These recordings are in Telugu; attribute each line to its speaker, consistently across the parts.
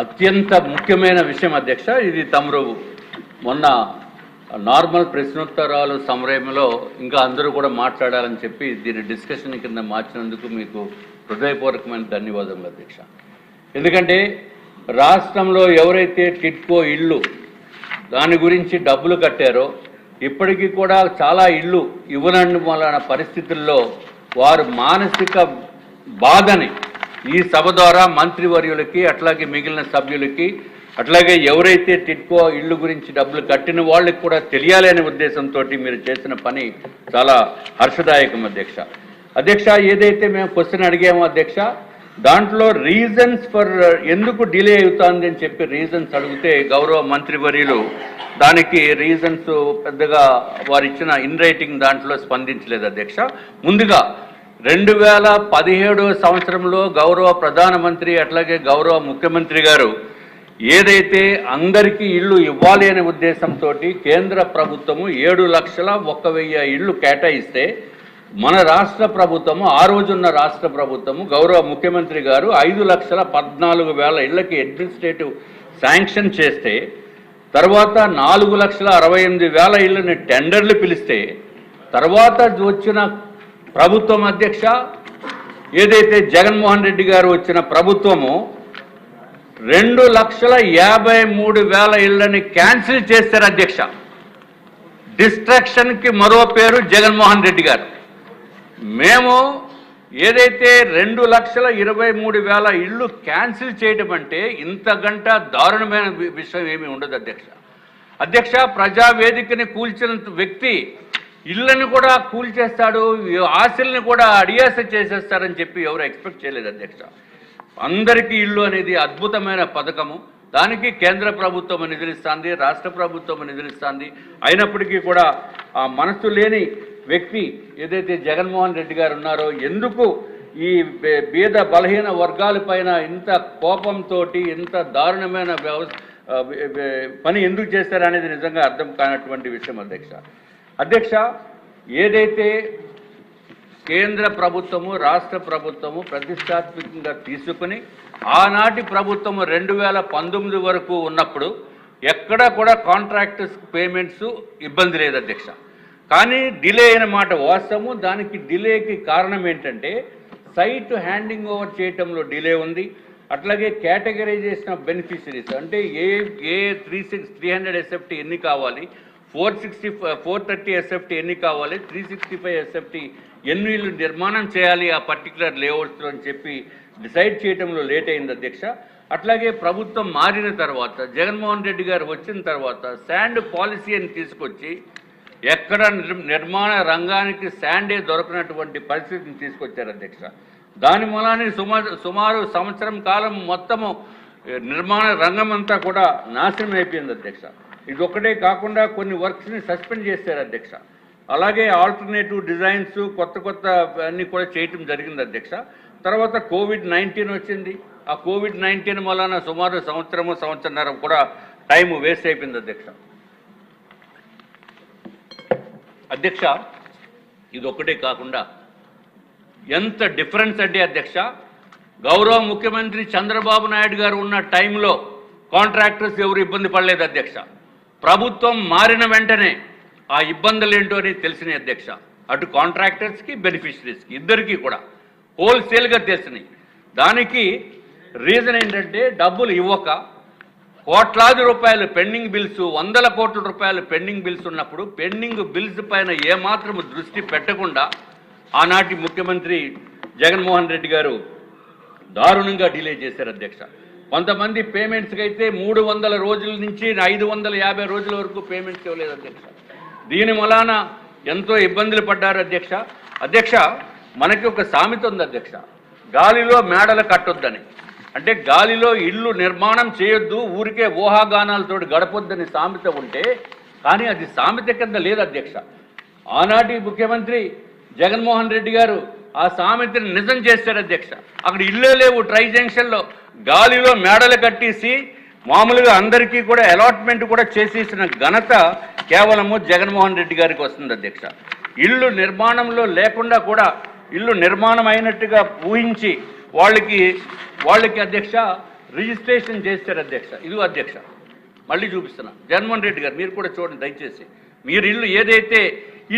Speaker 1: అత్యంత ముఖ్యమైన విషయం అధ్యక్ష. ఇది తమరు మొన్న నార్మల్ ప్రశ్నోత్తరాలు సమయంలో ఇంకా అందరూ కూడా మాట్లాడాలని చెప్పి దీని డిస్కషన్ కింద మార్చినందుకు మీకు హృదయపూర్వకమైన ధన్యవాదములు అధ్యక్ష. ఎందుకంటే రాష్ట్రంలో ఎవరైతే టిడ్కో ఇళ్ళు దాని గురించి డబ్బులు కట్టారో ఇప్పటికీ కూడా చాలా ఇళ్ళు ఇవ్వనండి వలన పరిస్థితుల్లో వారు మానసిక బాధని ఈ సభ ద్వారా మంత్రివర్యులకి అట్లాగే మిగిలిన సభ్యులకి అట్లాగే ఎవరైతే టిడ్కో ఇళ్ళు గురించి డబ్బులు కట్టిన వాళ్ళకి కూడా తెలియాలి అనే ఉద్దేశంతో మీరు చేసిన పని చాలా హర్షదాయకం అధ్యక్ష. అధ్యక్ష, ఏదైతే మేము క్వశ్చన్ అడిగామో అధ్యక్ష, దాంట్లో రీజన్స్ ఫర్ ఎందుకు డిలే అవుతుంది అని చెప్పి రీజన్స్ అడిగితే గౌరవ మంత్రివర్యులు దానికి రీజన్స్ పెద్దగా వారు ఇచ్చిన ఇన్ రైటింగ్ దాంట్లో స్పందించలేదు అధ్యక్ష. ముందుగా 2017 సంవత్సరంలో గౌరవ ప్రధానమంత్రి అట్లాగే గౌరవ ముఖ్యమంత్రి గారు ఏదైతే అందరికీ ఇళ్ళు ఇవ్వాలి అనే ఉద్దేశంతో కేంద్ర ప్రభుత్వము 7,01,000 ఇళ్ళు కేటాయిస్తే మన రాష్ట్ర ప్రభుత్వము ఆ రోజున్న రాష్ట్ర ప్రభుత్వము గౌరవ ముఖ్యమంత్రి గారు 5,14,000 ఇళ్లకి అడ్మినిస్ట్రేటివ్ శాంక్షన్ చేస్తే తర్వాత 4,68,000 ఇళ్ళని టెండర్లు పిలిస్తే తర్వాత వచ్చిన ప్రభుత్వం అధ్యక్ష ఏదైతే జగన్మోహన్ రెడ్డి గారు వచ్చిన ప్రభుత్వము 2,53,000 ఇళ్ళని క్యాన్సిల్ చేశారు అధ్యక్ష. డిస్ట్రాక్షన్కి మరో పేరు జగన్మోహన్ రెడ్డి గారు. మేము ఏదైతే 2,23,000 ఇళ్ళు క్యాన్సిల్ చేయడం అంటే ఇంతకంట దారుణమైన విషయం ఏమీ ఉండదు అధ్యక్ష. అధ్యక్ష, ప్రజావేదికని కూల్చిన వ్యక్తి ఇళ్ళని కూడా కూల్చేస్తాడు, ఆశల్ని కూడా అడియాస చేసేస్తారని చెప్పి ఎవరు ఎక్స్పెక్ట్ చేయలేదు అధ్యక్ష. అందరికీ ఇల్లు అనేది అద్భుతమైన పథకము. దానికి కేంద్ర ప్రభుత్వం నిధులిస్తుంది, రాష్ట్ర ప్రభుత్వం నిధులిస్తుంది. అయినప్పటికీ కూడా ఆ మనసు లేని వ్యక్తి ఏదైతే జగన్మోహన్ రెడ్డి గారు ఉన్నారో ఎందుకు ఈ బీద బలహీన వర్గాలపైన ఇంత కోపంతో ఇంత దారుణమైన పని ఎందుకు చేస్తారనేది నిజంగా అర్థం కానటువంటి విషయం అధ్యక్ష. అధ్యక్ష, ఏదైతే కేంద్ర ప్రభుత్వము రాష్ట్ర ప్రభుత్వము ప్రతిష్టాత్మకంగా తీసుకుని ఆనాటి ప్రభుత్వము 2019 వరకు ఉన్నప్పుడు ఎక్కడా కూడా కాంట్రాక్టర్స్ పేమెంట్స్ ఇబ్బంది లేదు అధ్యక్ష. కానీ డిలే అయిన మాట వాస్తవము. దానికి డిలేకి కారణం ఏంటంటే సైట్ హ్యాండింగ్ ఓవర్ చేయటంలో డిలే ఉంది. అట్లాగే కేటగరైజేషన్ ఆఫ్ బెనిఫిషరీస్ అంటే ఏ 300 SFT ఎన్ని కావాలి, 430 SFT ఎన్ని కావాలి, 365 SFT ఎన్ని ఇళ్ళు నిర్మాణం చేయాలి ఆ పర్టికులర్ లేఅవుట్స్లో అని చెప్పి డిసైడ్ చేయడంలో లేట్ అయింది అధ్యక్ష. అట్లాగే ప్రభుత్వం మారిన తర్వాత జగన్మోహన్ రెడ్డి గారు వచ్చిన తర్వాత శాండ్ పాలసీ అని తీసుకొచ్చి ఎక్కడ నిర్మాణ రంగానికి శాండే దొరకనటువంటి పరిస్థితిని తీసుకొచ్చారు అధ్యక్ష. దాని మూలాన్ని సుమారు సంవత్సరం కాలం మొత్తము నిర్మాణ రంగం అంతా కూడా నాశనం అయిపోయింది అధ్యక్ష. ఇది ఒక్కటే కాకుండా కొన్ని వర్క్స్ని సస్పెండ్ చేశారు అధ్యక్ష. అలాగే ఆల్టర్నేటివ్ డిజైన్స్ కొత్త అన్నీ కూడా చేయటం జరిగింది అధ్యక్ష. తర్వాత కోవిడ్-19 వచ్చింది. ఆ కోవిడ్-19 వలన సుమారు సంవత్సరన్నర కూడా టైం వేస్ట్ అయిపోయింది అధ్యక్ష. అధ్యక్ష, ఇది ఒక్కటే కాకుండా ఎంత డిఫరెన్స్ అంటే అధ్యక్ష, గౌరవ ముఖ్యమంత్రి చంద్రబాబు నాయుడు గారు ఉన్న టైంలో కాంట్రాక్టర్స్ ఎవరు ఇబ్బంది పడలేదు అధ్యక్ష. ప్రభుత్వం మారిన వెంటనే ఆ ఇబ్బందులు ఏంటో అని తెలిసినాయి అధ్యక్ష. అటు కాంట్రాక్టర్స్కి బెనిఫిషరీస్కి ఇద్దరికీ కూడా హోల్సేల్గా తెలిసినాయి. దానికి రీజన్ ఏంటంటే డబ్బులు ఇవ్వక కోట్లాది రూపాయలు పెండింగ్ బిల్స్, 100 కోట్ల రూపాయలు పెండింగ్ బిల్స్ ఉన్నప్పుడు పెండింగ్ బిల్స్ పైన ఏమాత్రం దృష్టి పెట్టకుండా ఆనాటి ముఖ్యమంత్రి జగన్మోహన్ రెడ్డి గారు దారుణంగా డిలే చేశారు అధ్యక్ష. కొంతమంది పేమెంట్స్కి అయితే 300 రోజుల నుంచి 550 రోజుల వరకు పేమెంట్స్ ఇవ్వలేదు అధ్యక్ష. దీని వలన ఎంతో ఇబ్బందులు పడ్డారు అధ్యక్ష. అధ్యక్ష, మనకి ఒక సామెత ఉంది అధ్యక్ష, గాలిలో మేడలు కట్టొద్దని. అంటే గాలిలో ఇల్లు నిర్మాణం చేయొద్దు, ఊరికే ఊహాగానాలతో గడపొద్దని సామెత ఉంటే కానీ అది సామెత కింద లేదు అధ్యక్ష. ఆనాటి ముఖ్యమంత్రి జగన్మోహన్ రెడ్డి గారు ఆ సామెతని నిజం చేశారు అధ్యక్ష. అక్కడ ఇల్లే లేవు, ట్రై జంక్షన్లో గాలిలో మేడలు కట్టేసి మామూలుగా అందరికీ కూడా అలాట్మెంట్ కూడా చేసేసిన ఘనత కేవలము జగన్మోహన్ రెడ్డి గారికి వస్తుంది అధ్యక్ష. ఇల్లు నిర్మాణంలో లేకుండా కూడా ఇల్లు నిర్మాణం అయినట్టుగా ఊహించి వాళ్ళకి అధ్యక్ష రిజిస్ట్రేషన్ చేశారు అధ్యక్ష. ఇదిగో అధ్యక్ష, మళ్ళీ చూపిస్తున్నా. జగన్మోహన్ రెడ్డి గారు మీరు కూడా చూడండి దయచేసి. మీరు ఇల్లు ఏదైతే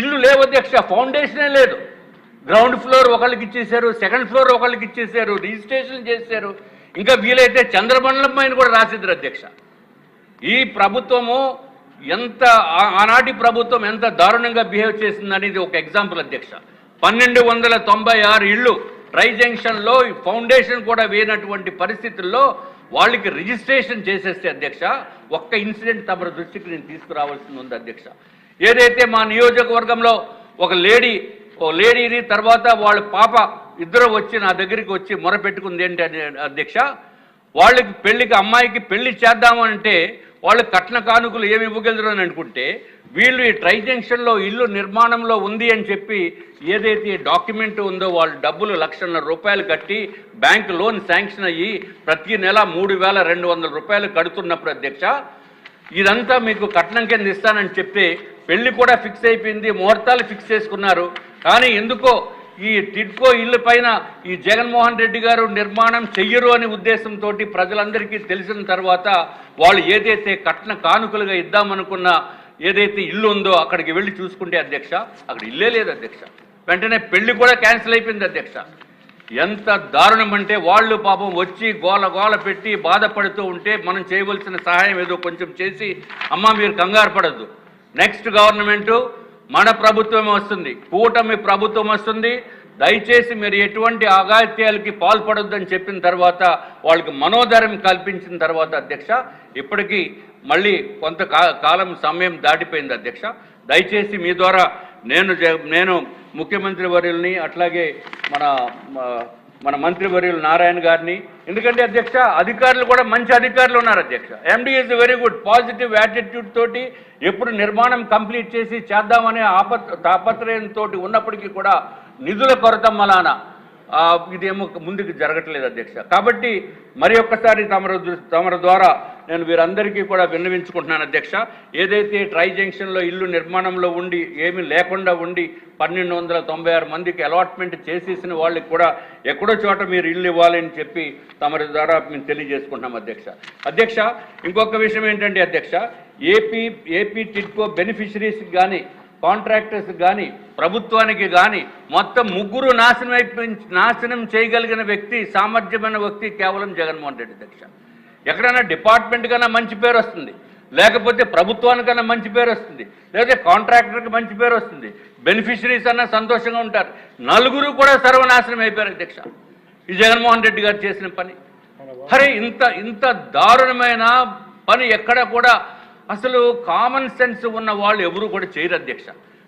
Speaker 1: ఇల్లు లేవు అధ్యక్ష, ఫౌండేషనే లేదు. గ్రౌండ్ ఫ్లోర్ ఒకళ్ళకి ఇచ్చేశారు, సెకండ్ ఫ్లోర్ ఒకళ్ళకి ఇచ్చేశారు, రిజిస్ట్రేషన్ చేశారు. ఇంకా వీలైతే చంద్రమండలం పైన కూడా రాసిద్దరు అధ్యక్ష. ఈ ప్రభుత్వము ఎంత ఆనాటి ప్రభుత్వం ఎంత దారుణంగా బిహేవ్ చేసిందనేది ఒక ఎగ్జాంపుల్ అధ్యక్ష. 1296 ఇళ్ళు ట్రై జంక్షన్లో ఫౌండేషన్ కూడా వేయనటువంటి పరిస్థితుల్లో వాళ్ళకి రిజిస్ట్రేషన్ చేసేస్తే అధ్యక్ష, ఒక్క ఇన్సిడెంట్ తమ దృష్టికి నేను తీసుకురావాల్సింది ఉంది అధ్యక్ష. ఏదైతే మా నియోజకవర్గంలో ఒక లేడీని తర్వాత వాళ్ళ పాప ఇద్దరు వచ్చి నా దగ్గరికి వచ్చి మొరపెట్టుకుంది ఏంటి అధ్యక్ష, వాళ్ళకి పెళ్లికి అమ్మాయికి పెళ్లి చేద్దామంటే వాళ్ళు కట్న కానుకలు ఏమి ఇవ్వగలరు అని అనుకుంటే వీళ్ళు ఈ ట్రై జంక్షన్లో ఇల్లు నిర్మాణంలో ఉంది అని చెప్పి ఏదైతే డాక్యుమెంట్ ఉందో వాళ్ళు డబ్బులు 1,00,000 రూపాయలు కట్టి బ్యాంక్ లోన్ శాంక్షన్ అయ్యి ప్రతి నెల 3,200 రూపాయలు కడుతున్నప్పుడు అధ్యక్ష, ఇదంతా మీకు కట్నం కింద ఇస్తానని చెప్తే పెళ్లి కూడా ఫిక్స్ అయిపోయింది, ముహూర్తాలు ఫిక్స్ చేసుకున్నారు. కానీ ఎందుకో ఈ టిడ్కో ఇల్లు పైన ఈ జగన్మోహన్ రెడ్డి గారు నిర్మాణం చెయ్యరు అనే ఉద్దేశంతో ప్రజలందరికీ తెలిసిన తర్వాత వాళ్ళు ఏదైతే కట్న కానుకలుగా ఇద్దామనుకున్న ఏదైతే ఇల్లు ఉందో అక్కడికి వెళ్ళి చూసుకుంటే అధ్యక్ష, అక్కడ ఇల్లే లేదు అధ్యక్ష. వెంటనే పెళ్లి కూడా క్యాన్సిల్ అయిపోయింది అధ్యక్ష. ఎంత దారుణం అంటే వాళ్ళు పాపం వచ్చి గోల పెట్టి బాధపడుతూ ఉంటే మనం చేయవలసిన సహాయం ఏదో కొంచెం చేసి, అమ్మ మీరు కంగారు పడద్దు, నెక్స్ట్ గవర్నమెంటు మన ప్రభుత్వం వస్తుంది, కూటమి ప్రభుత్వం వస్తుంది, దయచేసి మీరు ఎటువంటి అఘాయిత్యాలకి పాల్పడొద్దని చెప్పిన తర్వాత వాళ్ళకి మనోధైర్యం కల్పించిన తర్వాత అధ్యక్ష, ఇప్పటికీ మళ్ళీ కొంత కాలం సమయం దాటిపోయింది అధ్యక్ష. దయచేసి మీ ద్వారా నేను ముఖ్యమంత్రి వర్యుల్ని అట్లాగే మన మంత్రివర్యులు నారాయణ గారిని, ఎందుకంటే అధ్యక్ష అధికారులు కూడా మంచి అధికారులు ఉన్నారు అధ్యక్ష. MD is very good, positive attitude తోటి ఎప్పుడు నిర్మాణం కంప్లీట్ చేసి చేద్దామనే తాపత్రయంతో ఉన్నప్పటికీ కూడా నిధుల కొరత మలాన ఇదేమో ముందుకు జరగట్లేదు అధ్యక్ష. కాబట్టి మరి ఒక్కసారి తమరి ద్వారా నేను వీరందరికీ కూడా విన్నవించుకుంటున్నాను అధ్యక్ష. ఏదైతే ట్రై జంక్షన్లో ఇల్లు నిర్మాణంలో ఉండి ఏమీ లేకుండా ఉండి 1296 మందికి అలాట్మెంట్ చేసేసిన వాళ్ళకి కూడా ఎక్కడో చోట మీరు ఇల్లు ఇవ్వాలని చెప్పి తమరి ద్వారా మేము తెలియజేసుకుంటున్నాం అధ్యక్ష. ఇంకొక విషయం ఏంటంటే అధ్యక్ష, ఏపీ టిడ్కో బెనిఫిషరీస్కి కానీ కాంట్రాక్టర్స్ కానీ ప్రభుత్వానికి కానీ మొత్తం ముగ్గురు నాశనం చేయగలిగిన వ్యక్తి, సామర్థ్యమైన వ్యక్తి కేవలం జగన్మోహన్ రెడ్డి అధ్యక్ష. ఎక్కడైనా డిపార్ట్మెంట్ కన్నా మంచి పేరు వస్తుంది, లేకపోతే ప్రభుత్వానికన్నా మంచి పేరు వస్తుంది, లేకపోతే కాంట్రాక్టర్కి మంచి పేరు వస్తుంది, బెనిఫిషరీస్ అన్నా సంతోషంగా ఉంటారు. నలుగురు కూడా సర్వనాశనం అయిపోయారు అధ్యక్ష ఈ జగన్మోహన్ రెడ్డి గారు చేసిన పని. అరే ఇంత దారుణమైన పని ఎక్కడ కూడా అసలు కామన్ సెన్స్ ఉన్న వాళ్ళు ఎవరు కూడా చేయరు అధ్యక్ష.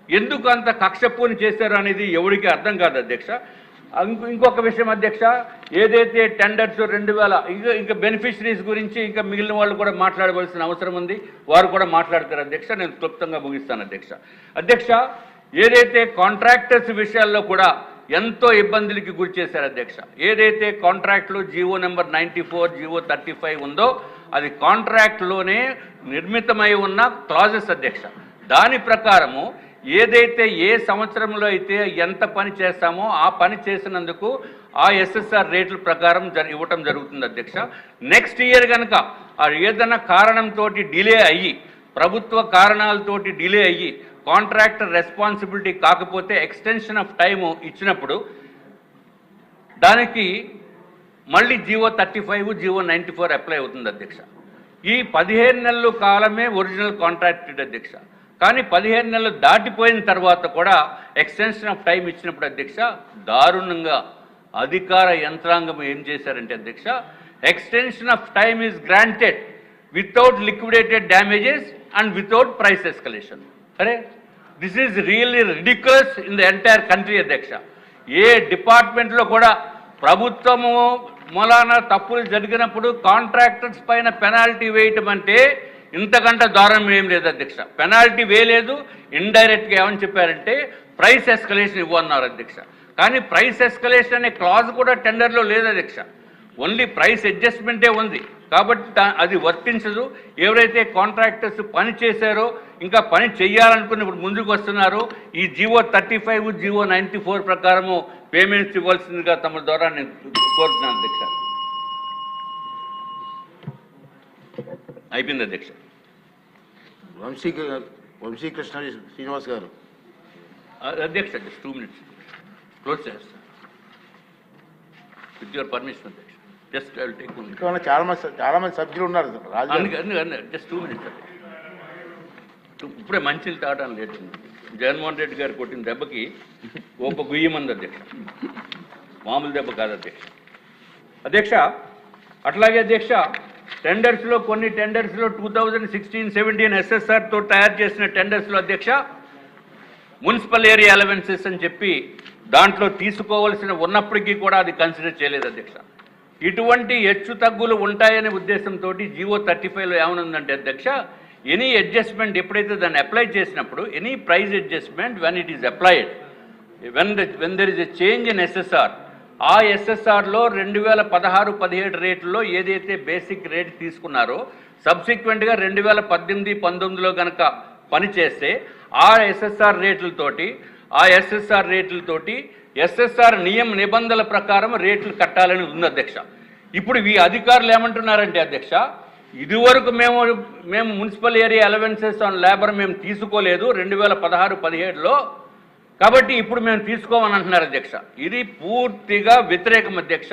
Speaker 1: ఎందుకు అంత కక్షపూని చేశారు అనేది ఎవరికి అర్థం కాదు అధ్యక్ష. ఇంకొక విషయం అధ్యక్ష, ఏదైతే టెండర్స్ 2000 ఇంకా బెనిఫిషరీస్ గురించి ఇంకా మిగిలిన వాళ్ళు కూడా మాట్లాడవలసిన అవసరం ఉంది, వారు కూడా మాట్లాడతారు అధ్యక్ష. నేను క్లుప్తంగా ముగిస్తాను అధ్యక్ష. ఏదైతే కాంట్రాక్టర్స్ విషయాల్లో కూడా ఎంతో ఇబ్బందులకి గురి చేశారు అధ్యక్ష. ఏదైతే కాంట్రాక్ట్లో జీవో నెంబర్ 94, జీవో 35 ఉందో అది కాంట్రాక్ట్లోనే నిర్మితమై ఉన్న క్లాజెస్ అధ్యక్ష. దాని ప్రకారము ఏదైతే ఏ సంవత్సరంలో అయితే ఎంత పని చేస్తామో ఆ పని చేసినందుకు ఆ ఎస్ఎస్ఆర్ రేట్ల ప్రకారం ఇవ్వటం జరుగుతుంది అధ్యక్ష. నెక్స్ట్ ఇయర్ కనుక ఏదైనా కారణంతో డిలే అయ్యి, ప్రభుత్వ కారణాలతోటి డిలే అయ్యి కాంట్రాక్టర్ రెస్పాన్సిబిలిటీ కాకపోతే ఎక్స్టెన్షన్ ఆఫ్ టైము ఇచ్చినప్పుడు దానికి మళ్ళీ జీవో 35, జీవో 94 అప్లై అవుతుంది అధ్యక్ష. ఈ 15 నెలల కాలమే ఒరిజినల్ కాంట్రాక్టెడ్ అధ్యక్ష. కానీ 15 నెలలు దాటిపోయిన తర్వాత కూడా ఎక్స్టెన్షన్ ఆఫ్ టైం ఇచ్చినప్పుడు అధ్యక్ష దారుణంగా అధికార యంత్రాంగం ఏం చేశారంటే అధ్యక్ష, extension of time is granted without liquidated damages and without price escalation. అరే this is really ridiculous in the entire country అధ్యక్ష. ఏ డిపార్ట్మెంట్లో కూడా ప్రభుత్వము మూలాన తప్పులు జరిగినప్పుడు కాంట్రాక్టర్స్ పైన పెనాల్టీ వేయటం అంటే ఇంతకంటే దారుణం ఏం లేదు అధ్యక్ష. పెనాల్టీ వేయలేదు, ఇండైరెక్ట్గా ఏమని చెప్పారంటే ప్రైస్ ఎస్కలేషన్ ఇవ్వన్నారు అధ్యక్ష. కానీ ప్రైస్ ఎస్కలేషన్ అనే క్లాజ్ కూడా టెండర్లో లేదు అధ్యక్ష. ఓన్లీ ప్రైస్ అడ్జస్ట్మెంటే ఉంది. కాబట్టి అది వర్తించదు. ఎవరైతే కాంట్రాక్టర్స్ పని చేశారో ఇంకా పని చేయాలనుకుని ఇప్పుడు ముందుకు వస్తున్నారో ఈ జీవో 35, జీవో 94 ప్రకారము పేమెంట్స్ ఇవ్వాల్సిందిగా తమ ద్వారా నేను కోరుతున్నాను అధ్యక్ష. అయిపోయింది అధ్యక్ష.
Speaker 2: వంశీకృష్ణ శ్రీనివాస్ గారు.
Speaker 1: అధ్యక్ష జస్ట్ 2 minutes క్లోజ్ చేస్తాను విత్ యువర్ పర్మిషన్ అధ్యక్ష. Just I will take 1 minute.
Speaker 2: చాలా మంది సభ్యులు ఉన్నారు
Speaker 1: జస్ట్ 2 minutes అధ్యక్ష. ఇప్పుడే మంచిలు తాగడం లేదు. జగన్మోహన్ రెడ్డి గారు కొట్టిన దెబ్బకి ఒక గుయ్యమంది అధ్యక్ష, మామూలు దెబ్బ కాదు అధ్యక్ష. అధ్యక్ష అట్లాగే అధ్యక్ష టెండర్స్లో కొన్ని టెండర్స్లో 2016-17 SSRతో తయారు చేసిన టెండర్స్లో అధ్యక్ష మున్సిపల్ ఏరియా అలవెన్సెస్ అని చెప్పి దాంట్లో తీసుకోవాల్సిన ఉన్నప్పటికీ కూడా అది కన్సిడర్ చేయలేదు అధ్యక్ష. ఇటువంటి హెచ్చు తగ్గులు ఉంటాయనే ఉద్దేశంతో జీవో 35లో ఏమనుందంటే అధ్యక్ష, ఎనీ అడ్జస్ట్మెంట్ ఎప్పుడైతే దాన్ని అప్లై చేసినప్పుడు any price adjustment when it is applied when there is a change in SSR, ఆ SSRలో 2016-17 రేట్లలో ఏదైతే బేసిక్ రేట్ తీసుకున్నారో సబ్సిక్వెంట్గా 2018-19లో కనుక పనిచేస్తే ఆ SSR రేట్లతోటి SSR నిబంధనల ప్రకారం రేట్లు కట్టాలని ఉంది అధ్యక్ష. ఇప్పుడు ఈ అధికారులు ఏమంటున్నారంటే అధ్యక్ష, ఇదివరకు మేము municipal area allowances on labour మేము తీసుకోలేదు 2016-17లో, కాబట్టి ఇప్పుడు మేము తీసుకోమని అంటున్నారు అధ్యక్ష. ఇది పూర్తిగా వ్యతిరేకం అధ్యక్ష,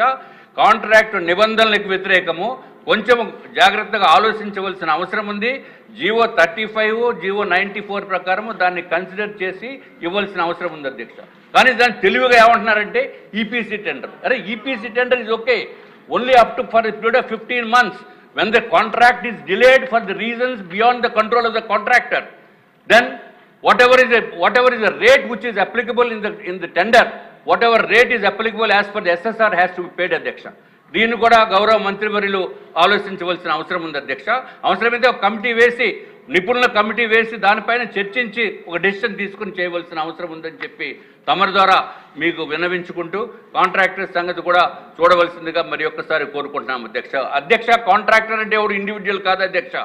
Speaker 1: కాంట్రాక్ట్ నిబంధనలకు వ్యతిరేకము. కొంచెం జాగ్రత్తగా ఆలోచించవలసిన అవసరం ఉంది. జీవో 35, జీవో 94 ప్రకారం దాన్ని కన్సిడర్ చేసి ఇవ్వాల్సిన అవసరం ఉంది అధ్యక్ష. కానీ దాన్ని తెలివిగా ఏమంటున్నారంటే ఈపీసీ టెండర్. అరే EPC tender is okay only up to for period of 15 months when the contract is delayed for the reasons beyond the control of the contractor. Then whatever is the rate which is applicable in the tender, whatever rate is applicable as per the SSR has to be paid అధ్యక్ష. దీన్ని కూడా గౌరవ మంత్రివర్యులు ఆలోచించవలసిన అవసరం ఉంది అధ్యక్ష. అవసరమైతే ఒక కమిటీ వేసి నిపుణుల కమిటీ వేసి దానిపైన చర్చించి ఒక డెసిషన్ తీసుకుని చేయవలసిన అవసరం ఉందని చెప్పి తమరి ద్వారా మీకు విన్నవించుకుంటూ కాంట్రాక్టర్ సంగతి కూడా చూడవలసిందిగా మరి ఒక్కసారి కోరుకుంటున్నాం అధ్యక్ష. అధ్యక్ష కాంట్రాక్టర్ అంటే ఎవరు ఇండివిజువల్ కాదు అధ్యక్ష.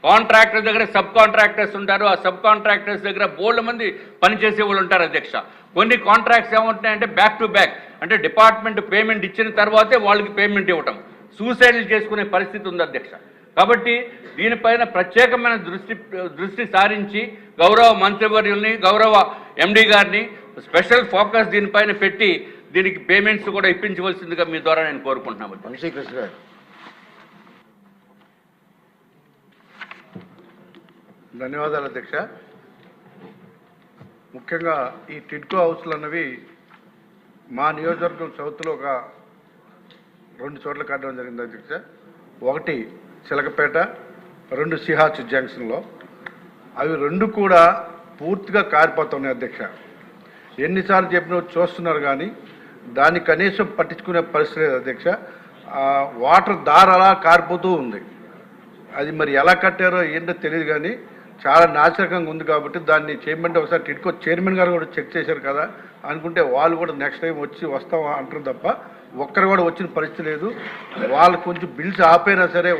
Speaker 1: కాంట్రాక్టర్ దగ్గర సబ్ కాంట్రాక్టర్స్ ఉంటారు. ఆ సబ్ కాంట్రాక్టర్స్ దగ్గర బోల్డ్ మంది పనిచేసే వాళ్ళు ఉంటారు అధ్యక్ష. కొన్ని కాంట్రాక్ట్స్ ఏమంటున్నాయంటే బ్యాక్ టు బ్యాక్, అంటే డిపార్ట్మెంట్ పేమెంట్ ఇచ్చిన తర్వాతే వాళ్ళకి పేమెంట్ ఇవ్వటం, సూసైడ్లు చేసుకునే పరిస్థితి ఉంది అధ్యక్ష. కాబట్టి దీనిపైన ప్రత్యేకమైన దృష్టి సారించి గౌరవ మంత్రివర్యుల్ని, గౌరవ MD గారిని స్పెషల్ ఫోకస్ దీనిపైన పెట్టి దీనికి పేమెంట్స్ కూడా ఇప్పించవలసిందిగా మీ ద్వారా నేను కోరుకుంటున్నాను.
Speaker 2: వంశీకృష్ణ గారు.
Speaker 3: ధన్యవాదాలు అధ్యక్ష. ముఖ్యంగా ఈ టిడ్కో హౌస్లు అన్నవి మా నియోజకవర్గం సౌత్లో ఒక 2 చోట్ల కట్టడం జరిగింది అధ్యక్ష. ఒకటి చిలకపేట, 2 సిహాచ్ జంక్షన్లో. అవి 2 కూడా పూర్తిగా కారిపోతున్నాయి అధ్యక్ష. ఎన్నిసార్లు చెప్పినా చూస్తున్నారు కానీ దాన్ని కనీసం పట్టించుకునే పరిస్థితి లేదు అధ్యక్ష. వాటర్ దార అలా కారిపోతూ ఉంది. అది మరి ఎలా కట్టారో ఏంటో తెలియదు కానీ చాలా నాశనకంగా ఉంది. కాబట్టి దాన్ని చేయమంటే ఒకసారి టిడ్కో చైర్మన్ గారు కూడా చెక్ చేశారు కదా అనుకుంటే వాళ్ళు కూడా నెక్స్ట్ టైం వస్తాం అంటారు తప్ప ఒక్కరు కూడా వచ్చిన పరిస్థితి లేదు. వాళ్ళు కొంచెం బిల్స్ ఆపైనా సరే